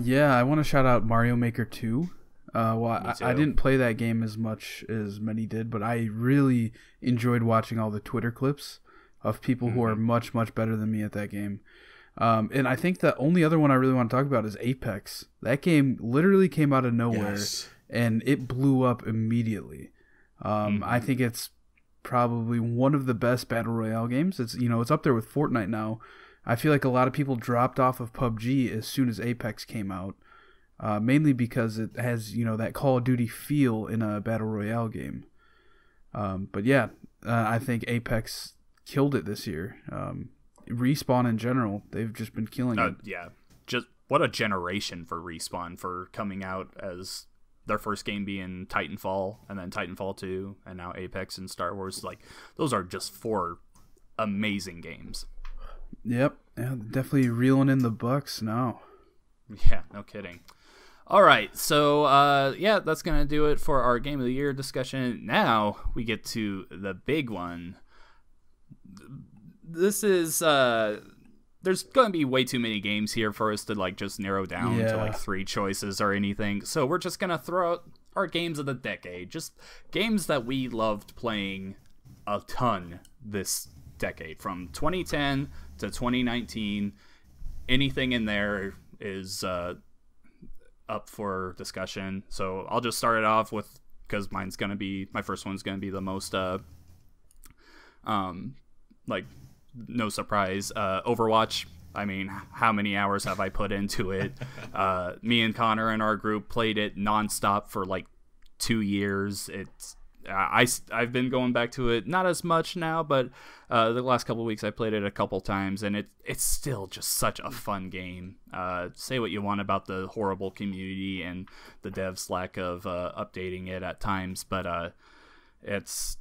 Yeah, I want to shout out Mario Maker 2. I didn't play that game as much as many did, but I really enjoyed watching all the Twitter clips of people who are much, much better than me at that game. And I think the only other one I really want to talk about is Apex. That game literally came out of nowhere, and it blew up immediately. I think it's probably one of the best Battle Royale games. It's up there with Fortnite now. I feel like a lot of people dropped off of PUBG as soon as Apex came out, mainly because it has that Call of Duty feel in a Battle Royale game. But yeah, I think Apex killed it this year. Respawn in general, they've just been killing it. Yeah, just what a generation for Respawn for coming out as their first game being Titanfall, and then Titanfall 2, and now Apex and Star Wars. Like, those are just 4 amazing games. Yep. Yeah, definitely reeling in the bucks now. Yeah, no kidding. All right, so yeah, that's going to do it for our Game of the Year discussion. Now we get to the big one. This is... there's going to be way too many games here for us to like just narrow down to like 3 choices or anything. So we're just going to throw out our games of the decade. Just games that we loved playing a ton this decade. From 2010 to 2019, anything in there is up for discussion. So I'll just start it off with, because my first one's going to be the most, like, no surprise, Overwatch. I mean, how many hours have I put into it? Me and Connor in our group played it nonstop for like 2 years. I've been going back to it, not as much now, but the last couple of weeks I played it a couple times, and it's still just such a fun game. Say what you want about the horrible community and the devs' lack of updating it at times, but it's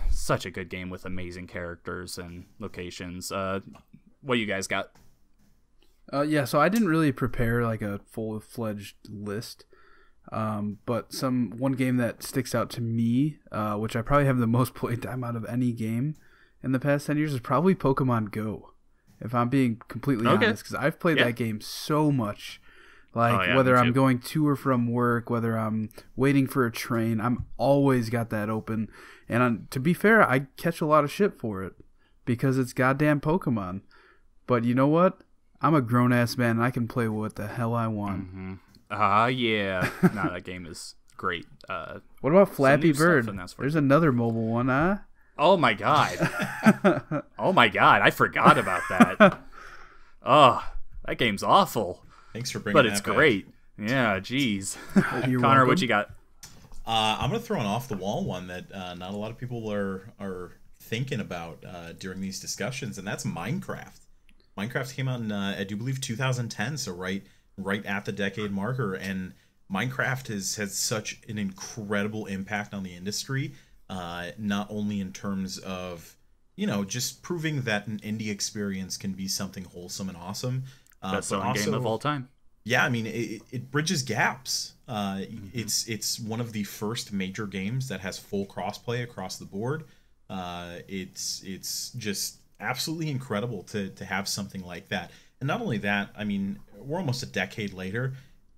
such a good game with amazing characters and locations. What you guys got? Yeah, so I didn't really prepare like a full-fledged list. But one game that sticks out to me, which I probably have the most played time out of any game in the past 10 years, is probably Pokemon Go. If I'm being completely honest, because I've played that game so much. Like, whether I'm going to or from work, whether I'm waiting for a train, I'm always got that open. And to be fair, I catch a lot of shit for it because it's goddamn Pokemon. But you know what? I'm a grown-ass man, and I can play what the hell I want. Mm-hmm. Yeah. No, that game is great. What about Flappy Bird? There's another mobile one, huh? Oh, my God. Oh, my God. I forgot about that. Oh, that game's awful. Thanks for bringing that back. But it's great. Yeah, jeez. Connor, welcome. what you got? I'm going to throw an off-the-wall one that not a lot of people are thinking about during these discussions, and that's Minecraft. Minecraft came out in, I do believe, 2010, so right at the decade marker, and Minecraft has such an incredible impact on the industry, not only in terms of, just proving that an indie experience can be something wholesome and awesome. Best-selling game of all time. Yeah, I mean, it bridges gaps. It's one of the first major games that has full crossplay across the board. It's just absolutely incredible to have something like that. And not only that, I mean, we're almost a decade later,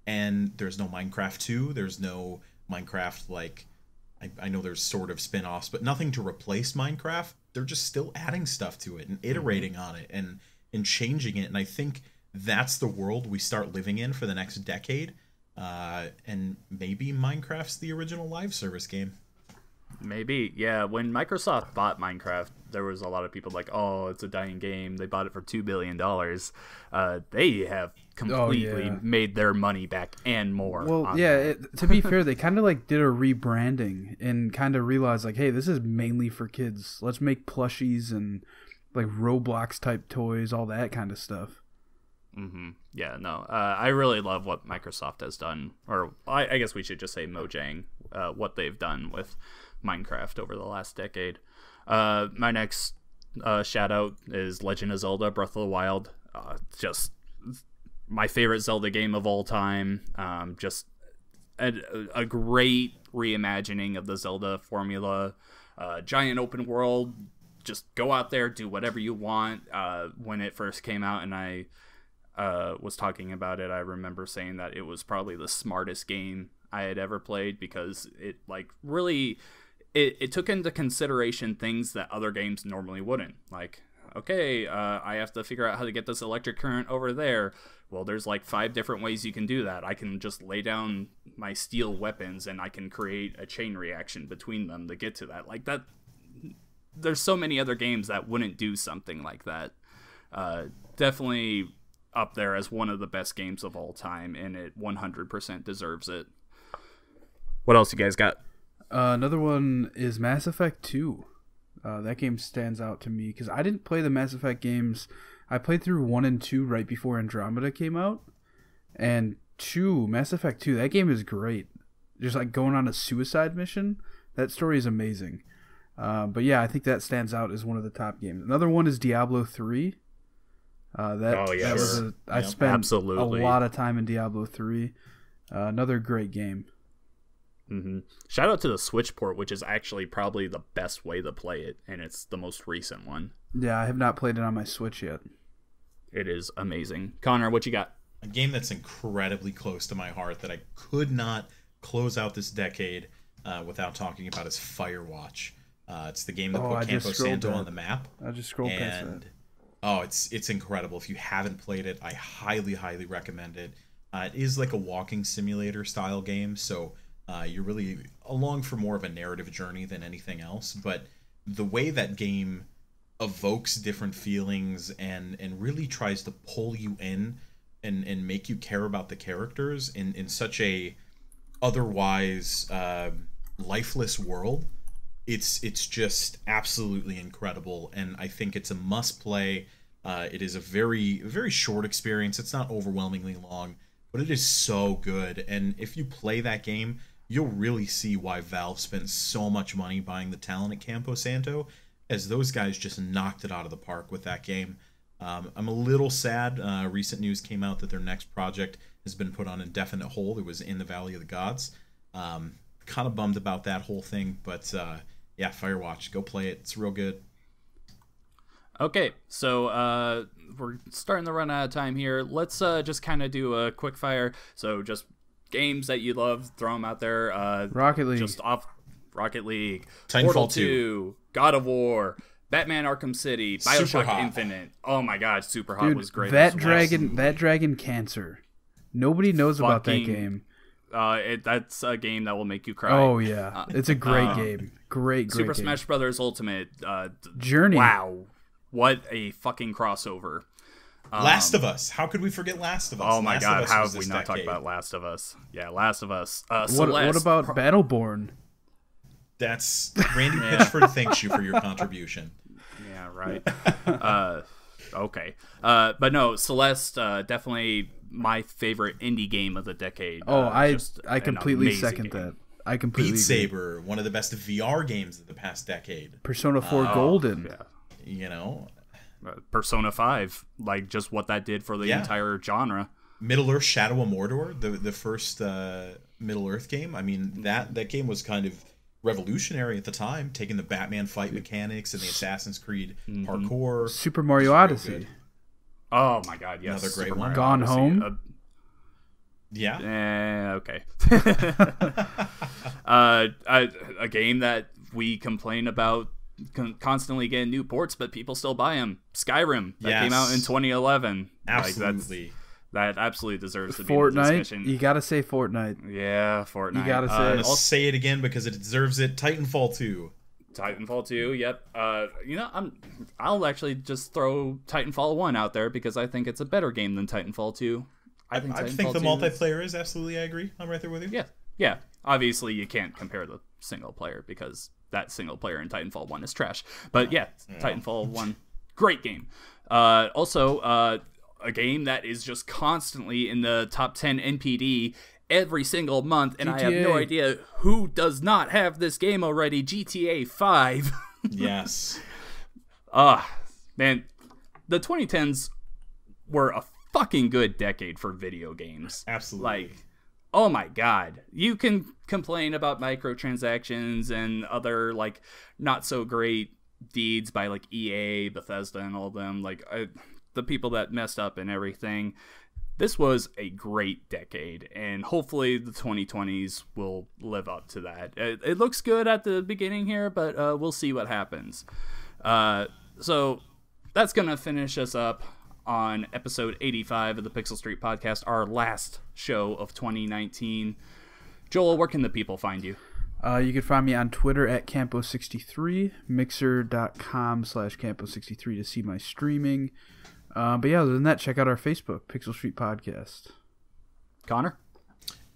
and there's no Minecraft 2. There's no Minecraft, like, I know there's sort of spin-offs, but nothing to replace Minecraft. They're just still adding stuff to it and iterating on it and changing it. And I think that's the world we start living in for the next decade. And maybe Minecraft's the original live service game. Maybe, yeah. When Microsoft bought Minecraft, there was a lot of people like, oh, it's a dying game. They bought it for $2 billion. They have completely made their money back and more. Well, yeah, to be fair, they kind of like did a rebranding and kind of realized like, hey, this is mainly for kids. Let's make plushies and like Roblox type toys, all that kind of stuff. Mm-hmm. Yeah, no. I really love what Microsoft has done, or I guess we should just say Mojang, what they've done with Minecraft over the last decade. My next shout out is Legend of Zelda Breath of the Wild. Just my favorite Zelda game of all time. Just a great reimagining of the Zelda formula. Giant open world. Just go out there, do whatever you want. When it first came out and I was talking about it, I remember saying that it was probably the smartest game I had ever played because it like really it took into consideration things that other games normally wouldn't. Like, okay, I have to figure out how to get this electric current over there. Well, there's like 5 different ways you can do that. I can just lay down my steel weapons and I can create a chain reaction between them to get to that. Like that, there's so many other games that wouldn't do something like that. Definitely up there as one of the best games of all time, and it 100% deserves it. What else you guys got? Another one is Mass Effect 2. That game stands out to me because I didn't play the Mass Effect games. I played through 1 and 2 right before Andromeda came out. And 2, Mass Effect 2, that game is great. just like going on a suicide mission. That story is amazing. But yeah, I think that stands out as one of the top games. Another one is Diablo 3. I spent absolutely a lot of time in Diablo 3. Another great game. Mm-hmm. Shout out to the Switch port, which is actually probably the best way to play it, and it's the most recent one. Yeah, I have not played it on my Switch yet. It is amazing. Connor, what you got? A game that's incredibly close to my heart that I could not close out this decade without talking about is Firewatch. It's the game that put Campo Santo on the map. I just scrolled past that. Oh, it's incredible. If you haven't played it, I highly, highly recommend it. It is like a walking simulator style game, so you're really along for more of a narrative journey than anything else. But the way that game evokes different feelings and really tries to pull you in and make you care about the characters in such a otherwise lifeless world, it's just absolutely incredible, and I think it's a must play. It is a very, very short experience. It's not overwhelmingly long, but it is so good. And if you play that game, you'll really see why Valve spent so much money buying the talent at Campo Santo, as those guys just knocked it out of the park with that game. I'm a little sad. Recent news came out that their next project has been put on indefinite hold. It was In the Valley of the Gods. Kind of bummed about that whole thing, but yeah, Firewatch, go play it. It's real good. Okay, so we're starting to run out of time here. Let's just kind of do a quick fire. So just games that you love, throw them out there. Rocket League. Just off Rocket League. Titanfall Portal 2. 2. God of War. Batman Arkham City. Bioshock Infinite. Oh my god, Super Hot was great. That Dragon Cancer. Nobody knows about that game. That's a game that will make you cry. Oh yeah, it's a great game. Great Super game. Smash Brothers Ultimate. Journey. Wow, what a fucking crossover. Last of Us. How could we forget Last of Us? Oh my god, how have we not talked decade. about Last of Us? Yeah, Last of Us. What about Battleborn? That's Randy Pitchford thanks you for your contribution. Yeah, right. Okay. But no, Celeste, definitely my favorite indie game of the decade. Oh, I completely second game. that. I completely Beat agree. Saber, one of the best VR games of the past decade. Persona 4 Golden. Yeah. You know, Persona 5, like just what that did for the entire genre. Middle Earth: Shadow of Mordor, the first Middle Earth game. I mean, that game was kind of revolutionary at the time, taking the Batman fight mechanics and the Assassin's Creed parkour. Super Mario Odyssey. Oh my god, yes. Another great Super one. Mario Gone Odyssey. Home. Yeah. Okay. A game that we complain about constantly getting new ports, but people still buy them. Skyrim, that came out in 2011. Absolutely. That absolutely deserves to be Fortnite. in the discussion. You gotta say Fortnite. Yeah, Fortnite. You gotta say I'll say it again because it deserves it. Titanfall 2. Titanfall 2, yep. I'll actually just throw Titanfall 1 out there because I think it's a better game than Titanfall 2. I think the multiplayer is absolutely. I agree. I'm right there with you. Yeah. Obviously, you can't compare the single player because that single player in Titanfall 1 is trash. But yeah, Titanfall 1, great game. Also, a game that is just constantly in the top 10 NPD every single month, and GTA. I have no idea who does not have this game already. GTA 5. Yes. Man, the 2010s were a fucking good decade for video games. Absolutely. Like, oh my god. You can complain about microtransactions and other, like, not so great deeds by, like, EA, Bethesda, and all of them. Like, the people that messed up and everything. This was a great decade, and hopefully the 2020s will live up to that. It looks good at the beginning here, but we'll see what happens. So that's going to finish us up on episode 85 of the Pixel Street Podcast, our last show of 2019. Joel, where can the people find you? You can find me on Twitter at Campo63, mixer.com/Campo63 to see my streaming. But yeah, other than that, check out our Facebook, Pixel Street Podcast. Connor?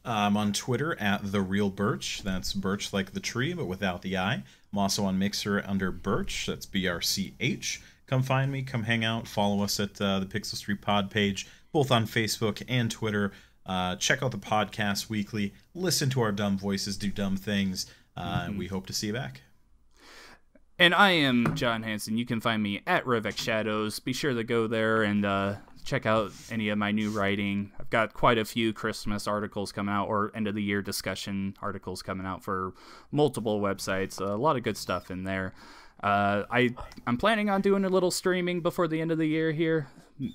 I'm on Twitter at The Real Birch. That's Birch like the tree, but without the I. I'm also on Mixer under Birch. That's BRCH. Come find me. Come hang out. Follow us at the Pixel Street Pod page, both on Facebook and Twitter. Check out the podcast weekly. Listen to our dumb voices do dumb things. And we hope to see you back. And I am John Hansen. You can find me at Rivek Shadows. Be sure to go there and check out any of my new writing. I've got quite a few Christmas articles coming out, or end of the year discussion articles coming out for multiple websites. A lot of good stuff in there. I'm planning on doing a little streaming before the end of the year here.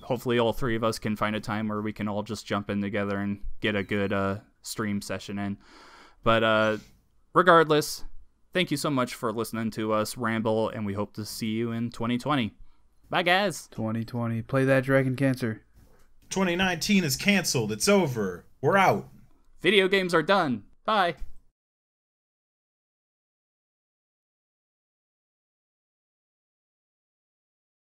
Hopefully all three of us can find a time where we can all just jump in together and get a good stream session in. But regardless, thank you so much for listening to us ramble, and we hope to see you in 2020. Bye, guys. 2020. Play that Dragon Cancer. 2019 is canceled. It's over. We're out. Video games are done. Bye.